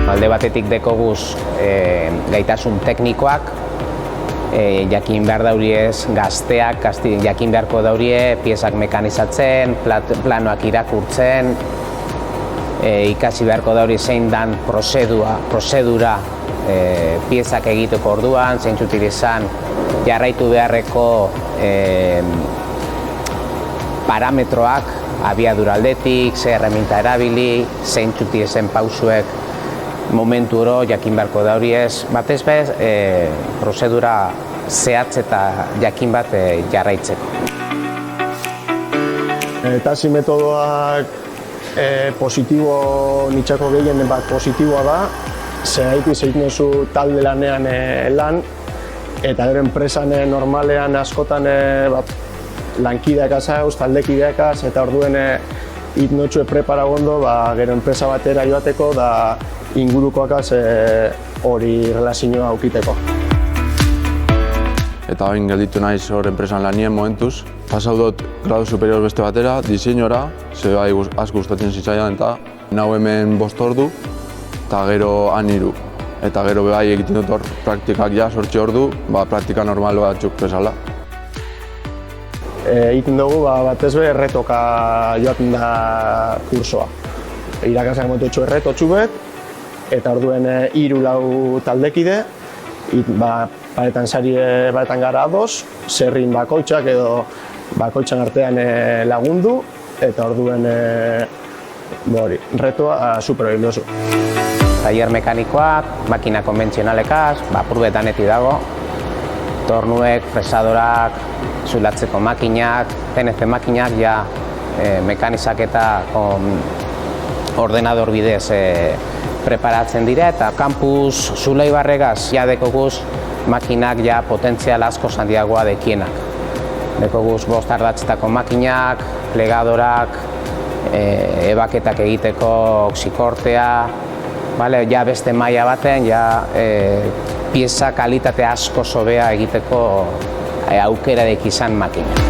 Alde batetik dekoguz gaitasun teknikoak, jakin behar dauriez gazteak, jakin beharko daurie piezak mekanizatzen, planoak irakurtzen, ikasi beharko dauri zein dan prozedura piezak egiteko orduan, zeintzutik izan jarraitu beharreko parametroak, abiadura aldetik, ze erreminta erabili, zeintzutik ezen pausuek momentu oro jakin beharko dauriez, batez bez, prozedura zehatz eta jakin bat jarraitzeko. Tasi metodoak positibo, nitxako gehien bat positiboa da, zehaitu zeiten duzu talde lanean lan, eta gero enpresan normalean askotan lankideak azauz, taldekideak az, eta orduen itnotxue preparagondo, gero enpresa batera joateko da ingurukoak az hori relazioa aukiteko. Eta hain gelditu naiz hor enpresan lanien momentuz. Pasau dut gradu superior beste batera, diseinora, ze bai asko gustatzen zitzaidan eta nau hemen 5 ordu eta gero han 3. Eta gero bai egiten dut hor praktikak ja 8 ordu, praktika normal batzuk bezala. Egiten dugu batez be erretoka joaten da kursoa. Irakasleak montotxo erretotxu bet, eta orduen 3-4 taldekide, paretan sari batetan gara ados, zerrin bakoitzak edo bakoitzan artean lagundu, eta orduen retoa superoin dozu. Taller mekanikoak, makina konbentzionalekaz, purbetaneti dago, tornuek, fresadorak, zulatzeko makinak, PNC makinak, ja mekanizaketa ordenador bidez preparatzen dira, eta kampus zulei barregaz ja dekoguz makinak ja potentzial asko handiagoa dekienak. Dekoguz 5 ardatzetako makinak, plegadorak, ebaketak egiteko oxikortea, ja beste maila baten, pieza kalitate asko sobea egiteko aukerarik izan makina.